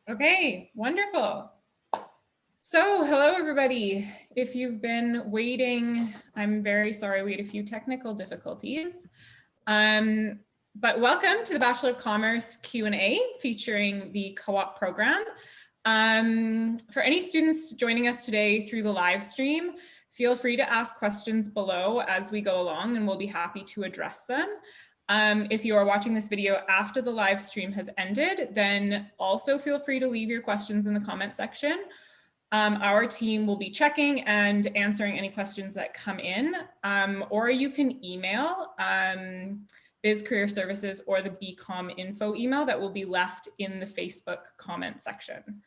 Okay, wonderful. So hello, everybody. If you've been waiting, I'm very sorry, we had a few technical difficulties. But welcome to the Bachelor of Commerce Q&A featuring the co-op program. For any students joining us today through the live stream, feel free to ask questions below as we go along and we'll be happy to address them. If you are watching this video after the live stream has ended, then also feel free to leave your questions in the comment section. Our team will be checking and answering any questions that come in, or you can email Biz Career Services or the BCom info email that will be left in the Facebook comment section.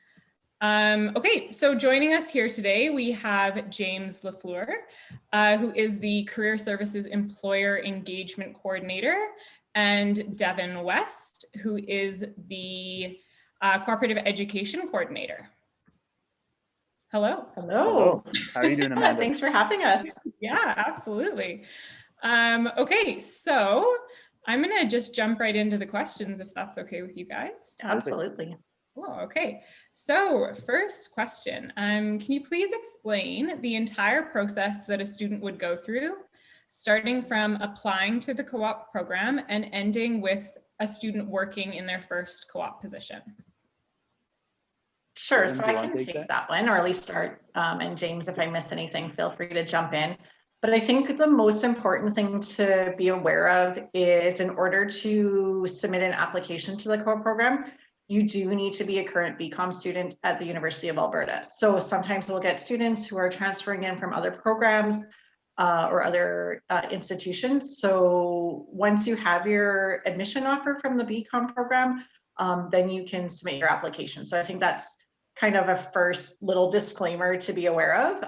Okay, so joining us here today, we have James LaFleur, who is the Career Services Employer Engagement Coordinator, and Devan West, who is the Cooperative Education Coordinator. Hello. Hello. How are you doing, Amanda? Thanks for having us. Yeah, absolutely. Okay, so I'm gonna just jump right into the questions if that's okay with you guys. Absolutely. Cool, okay. So first question, can you please explain the entire process that a student would go through, starting from applying to the co-op program and ending with a student working in their first co-op position? Sure, so I can take that one, or at least start. And James, if I miss anything, feel free to jump in. But I think the most important thing to be aware of is in order to submit an application to the co-op program, you do need to be a current BCom student at the University of Alberta. So sometimes we'll get students who are transferring in from other programs or other institutions. So once you have your admission offer from the BCom program, then you can submit your application. So I think that's kind of a first little disclaimer to be aware of.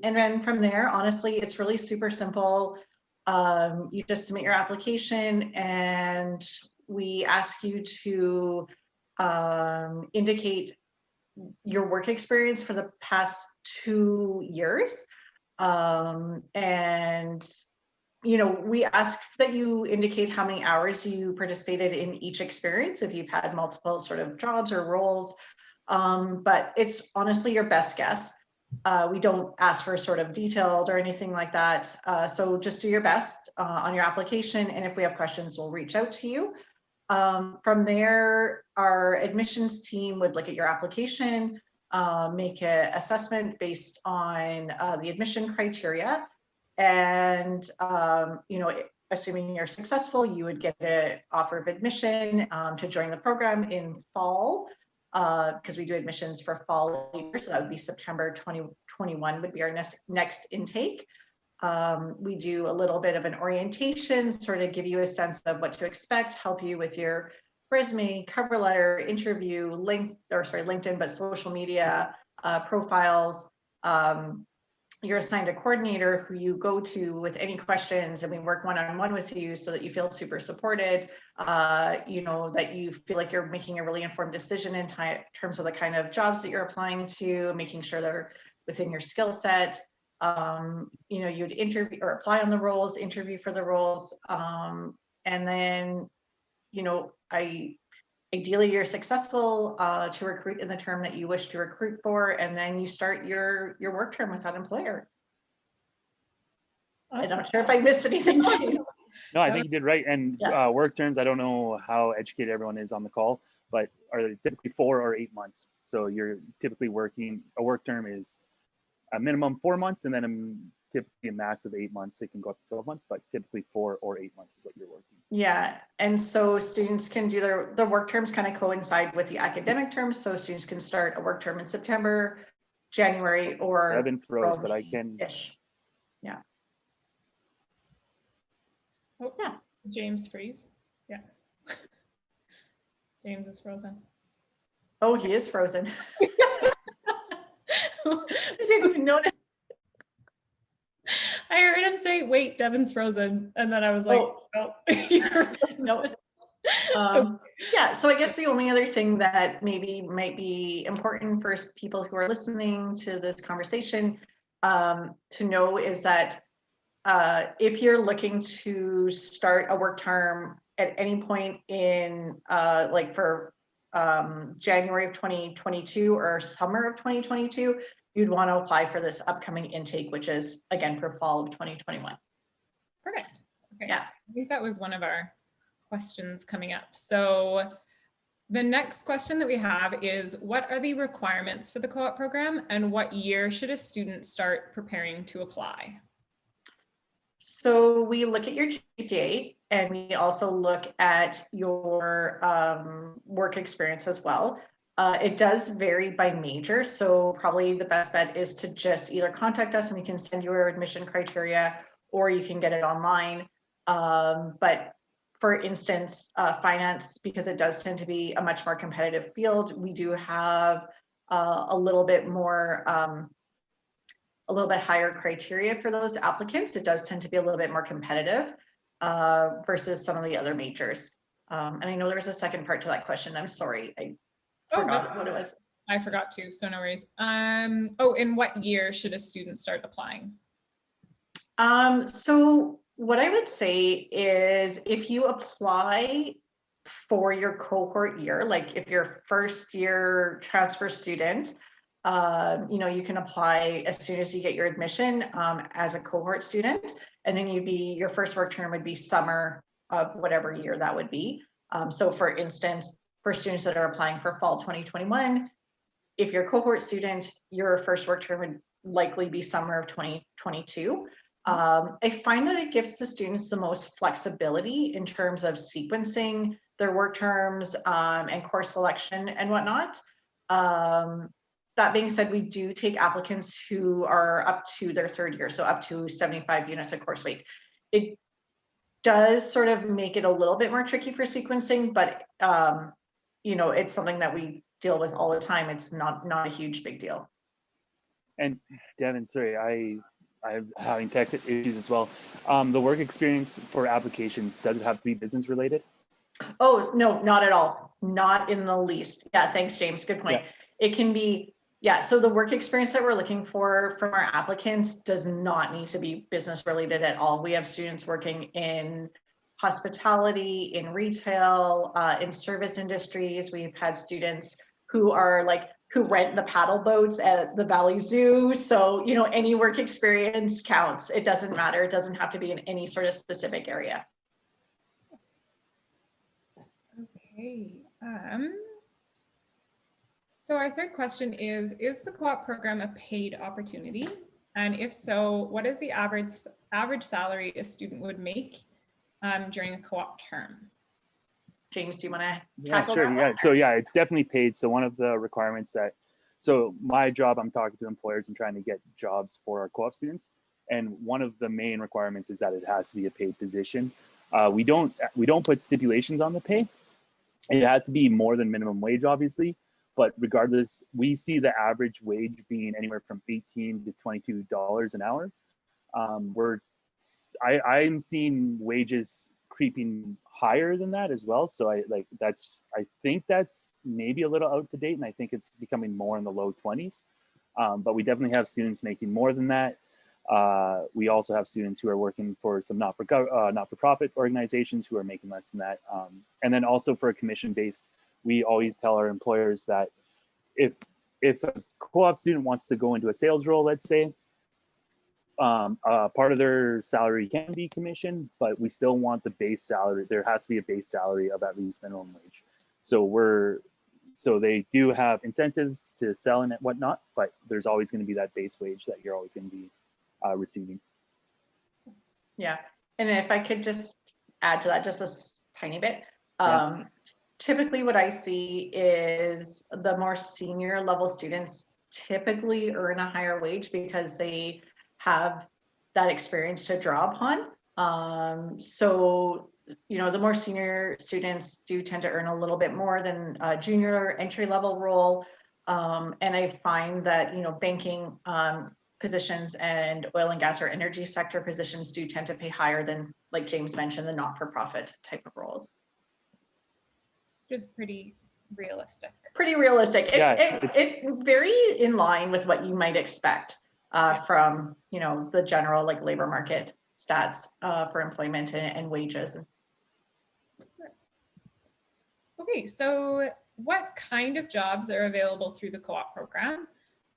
And then from there, honestly, it's really super simple. You just submit your application and we ask you to indicate your work experience for the past 2 years. And we ask that you indicate how many hours you participated in each experience, if you've had multiple sort of jobs or roles. But it's honestly your best guess. We don't ask for sort of detailed or anything like that. So just do your best on your application. And if we have questions, we'll reach out to you. From there, our admissions team would look at your application, make an assessment based on the admission criteria. And, assuming you're successful, you would get an offer of admission to join the program in fall, because we do admissions for fall year, so that would be September 2021 would be our next intake. We do a little bit of an orientation, sort of give you a sense of what to expect, help you with your resume, cover letter, interview, LinkedIn, but social media profiles. You're assigned a coordinator who you go to with any questions, and we work one-on-one with you so that you feel super supported, that you feel like you're making a really informed decision in terms of the kind of jobs that you're applying to, making sure they're within your skill set. You'd interview or apply on the roles, interview for the roles, and then, ideally you're successful to recruit in the term that you wish to recruit for, and then you start your work term with that employer. Awesome. I'm not sure if I missed anything. No, I think you did right. And work terms, I don't know how educated everyone is on the call, but are they typically 4 or 8 months? So you're typically working, a work term is a minimum 4 months, and then typically a max of 8 months. It can go up to 12 months, but typically 4 or 8 months is what you're working. Yeah, and so students can do their work terms kind of coincide with the academic terms. So students can start a work term in September, January, or Evan froze, but I can. Yeah. Oh, yeah. James freeze. Yeah. James is frozen. Oh, he is frozen. I didn't even notice. I heard him say, wait, Devan's frozen. And then I was like, oh, you're frozen. No. Yeah, so I guess the only other thing that maybe might be important for people who are listening to this conversation to know is that if you're looking to start a work term at any point in for January of 2022 or summer of 2022, you'd want to apply for this upcoming intake, which is again for fall of 2021. Perfect. Okay. Yeah. I think that was one of our questions coming up. So the next question that we have is, what are the requirements for the co-op program and what year should a student start preparing to apply? So we look at your GPA and we also look at your work experience as well. It does vary by major. So probably the best bet is to just either contact us and we can send you our admission criteria, or you can get it online. But for instance, finance, because it does tend to be a much more competitive field, we do have a little bit more a little bit higher criteria for those applicants. It does tend to be a little bit more competitive versus some of the other majors. And I know there was a second part to that question. I'm sorry, I forgot what it was. I forgot to, so no worries. Oh, in what year should a student start applying? So what I would say is if you apply for your cohort year, like if you're first year transfer student, you know, you can apply as soon as you get your admission as a cohort student, and then your first work term would be summer of whatever year that would be. So for instance, for students that are applying for fall 2021, if you're a cohort student, your first work term would likely be summer of 2022. I find that it gives the students the most flexibility in terms of sequencing their work terms and course selection and whatnot. That being said, we do take applicants who are up to their third year, so up to 75 units of course weight. It does sort of make it a little bit more tricky for sequencing, but you know, it's something that we deal with all the time. It's not a huge big deal. And Devan, sorry, I'm having tech issues as well. The work experience for applications, does it have to be business related? Oh, no, not at all. Not in the least. Yeah, thanks, James. Good point. Yeah. It can be, yeah, so the work experience that we're looking for from our applicants does not need to be business related at all. We have students working in hospitality, in retail, in service industries. We've had students who are who rent the paddle boats at the Valley Zoo. So, you know, any work experience counts. It doesn't matter. It doesn't have to be in any sort of specific area. Okay. So our third question is the co-op program a paid opportunity? And if so, what is the average salary a student would make during a co-op term? James, do you want to Yeah, tackle sure. that? Yeah, so yeah, it's definitely paid. So one of the requirements so my job, I'm talking to employers and trying to get jobs for our co-op students. And one of the main requirements is that it has to be a paid position. We don't put stipulations on the pay. It has to be more than minimum wage, obviously. But regardless, we see the average wage being anywhere from $18 to $22 an hour. I'm seeing wages creeping higher than that as well. So I think that's maybe a little out to date, and I think it's becoming more in the low 20s. But we definitely have students making more than that. We also have students who are working for some not-for-profit organizations who are making less than that. And then also for a commission-based, we always tell our employers that if a co-op student wants to go into a sales role, let's say, part of their salary can be commission, but we still want the base salary. There has to be a base salary of at least minimum wage. So they do have incentives to sell and whatnot, but there's always going to be that base wage that you're always going to be receiving. Yeah, and if I could just add to that just a tiny bit. Typically what I see is the more senior level students typically earn a higher wage because they have that experience to draw upon. So, you know, the more senior students do tend to earn a little bit more than a junior entry level role. And I find that, you know, banking positions and oil and gas or energy sector positions do tend to pay higher than, like James mentioned, the not-for-profit type of roles. Which is pretty realistic. Pretty realistic. Yeah, it's very in line with what you might expect from, you know, the general like labor market stats for employment and wages. Okay, so what kind of jobs are available through the co-op program?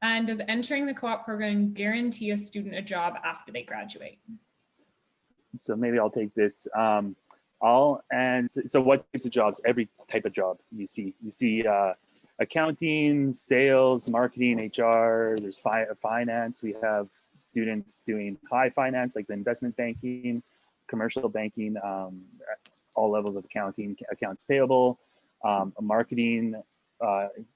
And does entering the co-op program guarantee a student a job after they graduate? So maybe I'll take this. So what types of jobs? Every type of job you see. You see accounting, sales, marketing, HR. There's finance. We have students doing high finance, like the investment banking, commercial banking, all levels of accounting, accounts payable, marketing.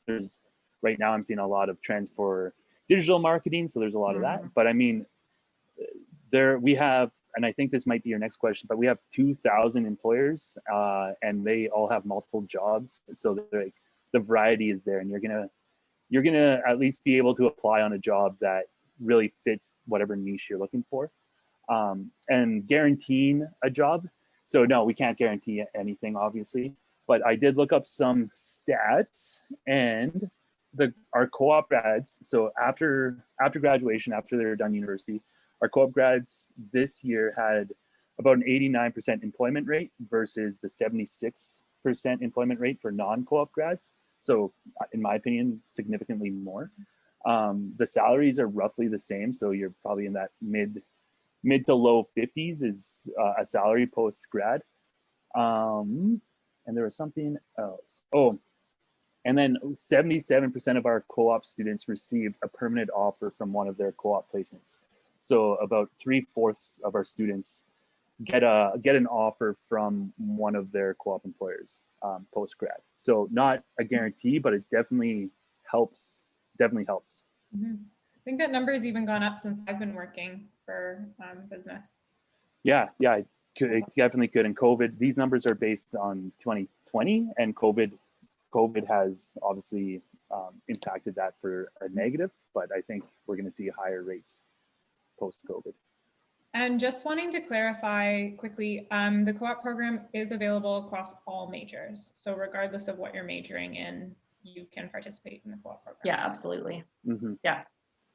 There's right now I'm seeing a lot of trends for digital marketing, so there's a lot of that. But I mean, we have, and I think this might be your next question, but we have 2,000 employers, and they all have multiple jobs. So like, the variety is there, and you're gonna at least be able to apply on a job that really fits whatever niche you're looking for. And guaranteeing a job. So no, we can't guarantee anything, obviously. But I did look up some stats, and our co-op grads. So after graduation, after they're done university, our co-op grads this year had about an 89% employment rate versus the 76% employment rate for non-co-op grads. So in my opinion, significantly more. The salaries are roughly the same. So you're probably in that mid to low 50s is a salary post grad. And there was something else. Oh, and then 77% of our co-op students received a permanent offer from one of their co-op placements. So about 3/4 of our students get an offer from one of their co-op employers post grad. So not a guarantee, but it definitely helps. Mm-hmm. I think that number has even gone up since I've been working for business. Yeah, it definitely could. And COVID, these numbers are based on 2020, and COVID has obviously impacted that for a negative, but I think we're going to see higher rates post-COVID. And just wanting to clarify quickly, the co-op program is available across all majors. So regardless of what you're majoring in, you can participate in the co-op program. Yeah, absolutely. Mm-hmm. Yeah.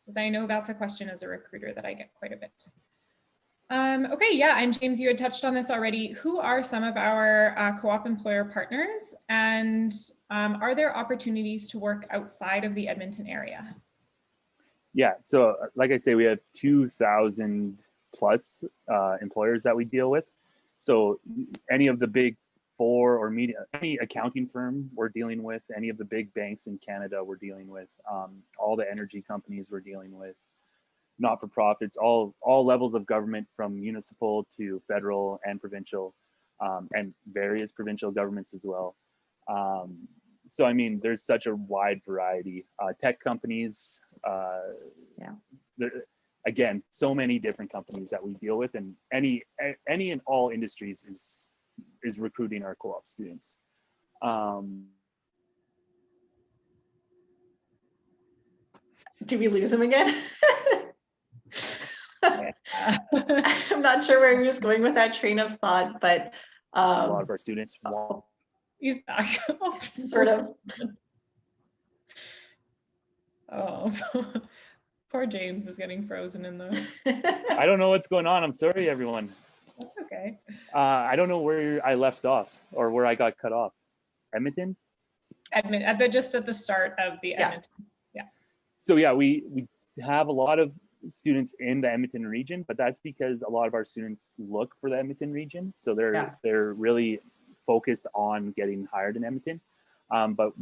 Because I know that's a question as a recruiter that I get quite a bit. Okay, yeah, and James, you had touched on this already. Who are some of our co-op employer partners, and are there opportunities to work outside of the Edmonton area? Yeah, so like I say, we have 2,000 plus employers that we deal with. So any of the big four or any accounting firm we're dealing with, any of the big banks in Canada we're dealing with, all the energy companies we're dealing with, not-for-profits, all levels of government from municipal to federal and provincial, and various provincial governments as well. So, I mean, there's such a wide variety. Tech companies, again, so many different companies that we deal with, and any and all industries is recruiting our co-op students. Did we lose him again? Yeah. I'm not sure where he was going with that train of thought, but a lot of our students want. He's back. Sort of. Oh, poor James is getting frozen in the. I don't know what's going on. I'm sorry, everyone. That's okay. I don't know where I left off or where I got cut off. Edmonton? Just at the start of the Edmonton. Yeah. So yeah, we have a lot of students in the Edmonton region, but that's because a lot of our students look for the Edmonton region. So they're really focused on getting hired in Edmonton. But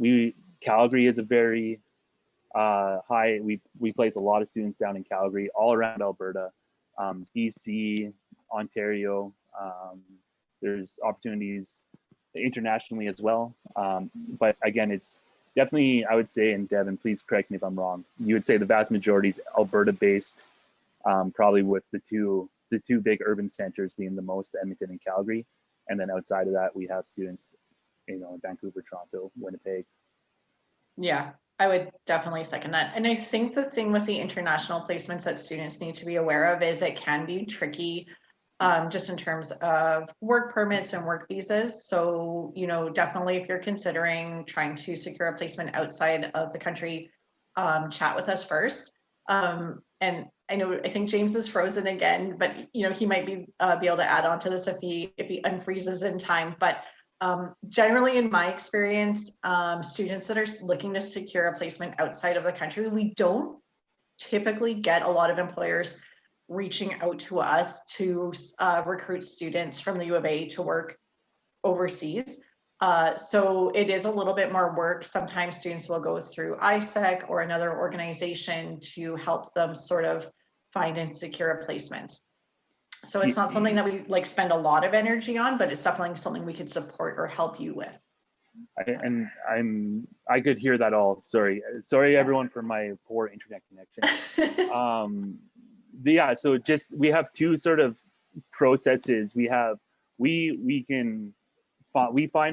Calgary is a very high, we place a lot of students down in Calgary, all around Alberta, BC, Ontario. There's opportunities internationally as well. But again, it's definitely, I would say, and Devan, please correct me if I'm wrong, you would say the vast majority is Alberta based, probably with the two big urban centers being the most, Edmonton and Calgary. And then outside of that, we have students, in Vancouver, Toronto, Winnipeg. Yeah, I would definitely second that. And I think the thing with the international placements that students need to be aware of is it can be tricky just in terms of work permits and work visas. So, definitely if you're considering trying to secure a placement outside of the country, chat with us first. And I think James is frozen again, but he might be able to add on to this if he unfreezes in time. But Generally, in my experience, students that are looking to secure a placement outside of the country, we don't typically get a lot of employers reaching out to us to recruit students from the U of A to work overseas. So it is a little bit more work. Sometimes students will go through ISEC or another organization to help them sort of find and secure a placement. So it's not something that we like spend a lot of energy on, but it's definitely something we could support or help you with. I could hear that all. Sorry everyone for my poor internet connection. Yeah, so just we have two sort of processes. We find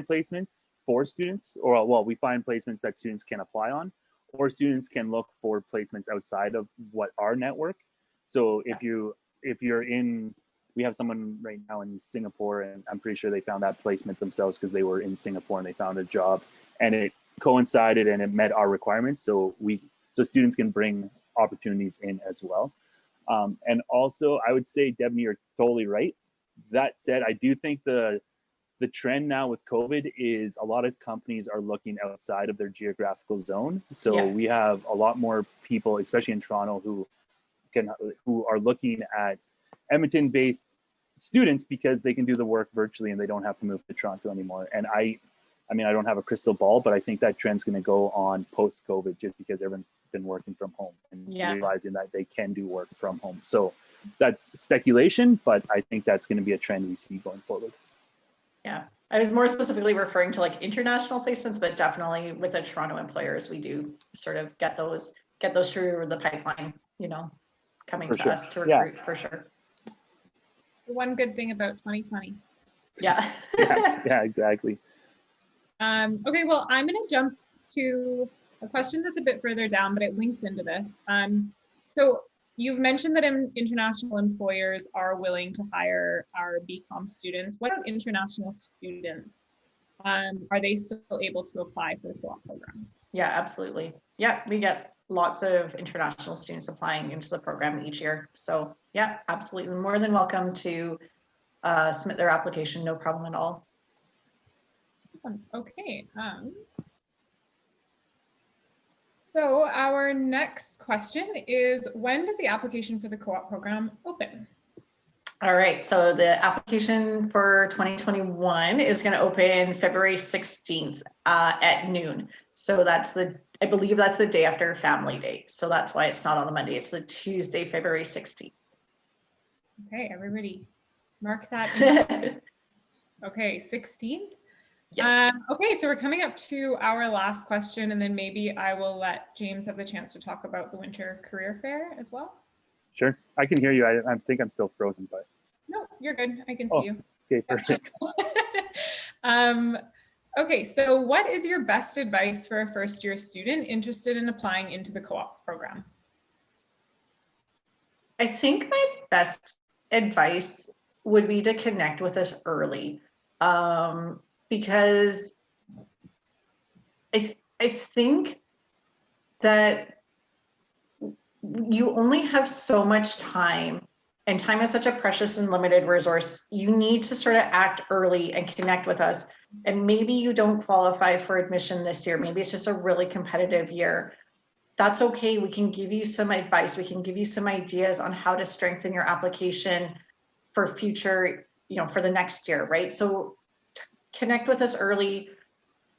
placements for students, or well, we find placements that students can apply on, or students can look for placements outside of what our network. So if you're in, we have someone right now in Singapore, and I'm pretty sure they found that placement themselves because they were in Singapore and they found a job, and it coincided and it met our requirements. So students can bring opportunities in as well. And also, I would say, Devan, you're totally right. That said, I do think the trend now with COVID is a lot of companies are looking outside of their geographical zone. So we have a lot more people, especially in Toronto, who are looking at Edmonton-based students because they can do the work virtually and they don't have to move to Toronto anymore. And I mean, I don't have a crystal ball, but I think that trend's going to go on post-COVID just because everyone's been working from home and realizing that they can do work from home. So that's speculation, but I think that's going to be a trend we see going forward. Yeah, I was more specifically referring to like international placements, but definitely with the Toronto employers, we do sort of get those through the pipeline, you know, coming to us to recruit for sure. One good thing about 2020. Yeah. yeah, exactly. Okay, well, I'm going to jump to a question that's a bit further down, but it links into this. So you've mentioned that international employers are willing to hire our BCom students. What about international students? Are they still able to apply for the co-op program? Yeah, absolutely. Yeah, we get lots of international students applying into the program each year. So yeah, absolutely. More than welcome to submit their application, no problem at all. Awesome. Okay. So our next question is, when does the application for the co-op program open? All right, so the application for 2021 is going to open February 16th at noon. So I believe that's the day after Family Day. So that's why it's not on the Monday. It's the Tuesday, February 16th. Okay, everybody mark that in. Okay, 16th. Yes. Okay, so we're coming up to our last question, and then maybe I will let James have the chance to talk about the Winter Career Fair as well. Sure, I can hear you. I think I'm still frozen, but. No, you're good. I can see you. Okay, perfect. Okay, so what is your best advice for a first-year student interested in applying into the co-op program? I think my best advice would be to connect with us early. Because I think that you only have so much time, and time is such a precious and limited resource. You need to sort of act early and connect with us. And maybe you don't qualify for admission this year. Maybe it's just a really competitive year. That's okay. We can give you some advice. We can give you some ideas on how to strengthen your application for future, for the next year, right? So connect with us early.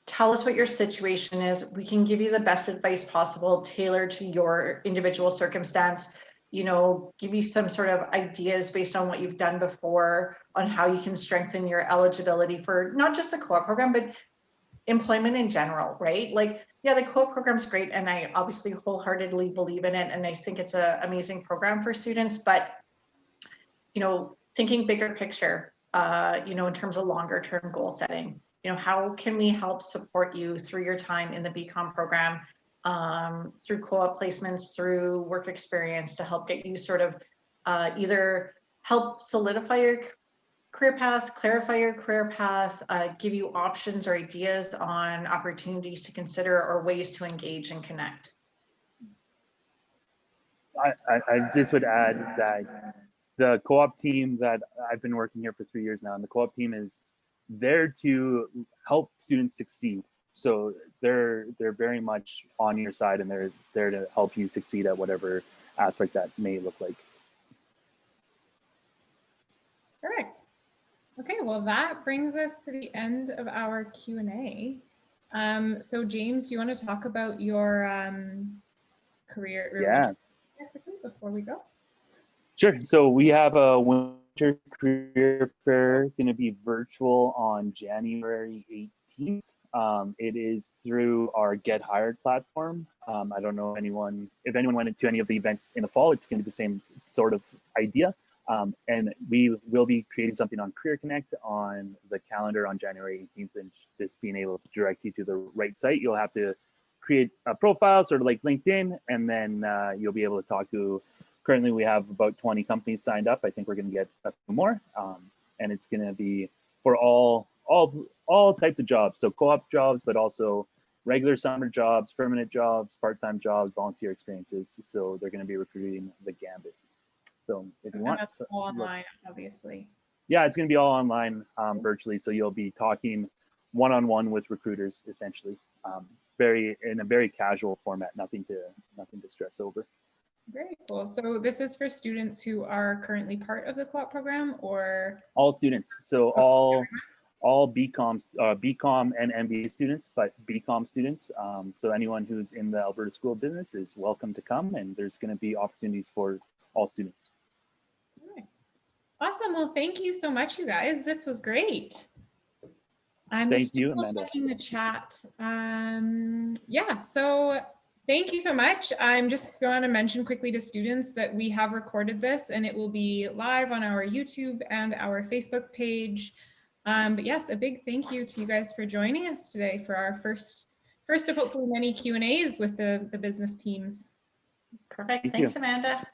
Tell us what your situation is. We can give you the best advice possible, tailored to your individual circumstance. Give you some sort of ideas based on what you've done before on how you can strengthen your eligibility for not just the co-op program, but employment in general, right? Like, yeah, the co-op program's great, and I obviously wholeheartedly believe in it, and I think it's an amazing program for students. But thinking bigger picture, in terms of longer term goal setting, how can we help support you through your time in the BCom program, through co-op placements, through work experience, to help get you sort of either help solidify your career path, clarify your career path, give you options or ideas on opportunities to consider or ways to engage and connect. I just would add that the co-op team that I've been working here for 3 years now, and the co-op team is there to help students succeed. So they're very much on your side, and they're there to help you succeed at whatever aspect that may look like. Correct. Okay, well, that brings us to the end of our Q&A. So James, do you want to talk about your career? Yeah. Quickly before we go? Sure. So we have a winter career fair going to be virtual on January 18th. It is through our Get Hired platform. I don't know if anyone went into any of the events in the fall, it's going to be the same sort of idea. And we will be creating something on Career Connect on the calendar on January 18th, and just being able to direct you to the right site. You'll have to create a profile, sort of like LinkedIn, and then you'll be able to talk to. Currently, we have about 20 companies signed up. I think we're going to get a few more, and it's going to be for all types of jobs. So co-op jobs, but also regular summer jobs, permanent jobs, part-time jobs, volunteer experiences. So they're going to be recruiting the gambit. So if you want, that's all online, obviously. Yeah, it's going to be all online, virtually. So you'll be talking one-on-one with recruiters, essentially, in a very casual format. Nothing to stress over. Very cool. So this is for students who are currently part of the co-op program, or all students. So all BCom and MBA students, but BCom students. So anyone who's in the Alberta School of Business is welcome to come, and there's going to be opportunities for all students. All right. Awesome. Well, thank you so much, you guys. This was great. I'm Thank just you, Amanda. checking the chat. Yeah, so thank you so much. I'm just going to mention quickly to students that we have recorded this, and it will be live on our YouTube and our Facebook page. But yes, a big thank you to you guys for joining us today for our first of hopefully many Q&As with the business teams. Perfect. Thanks, Amanda.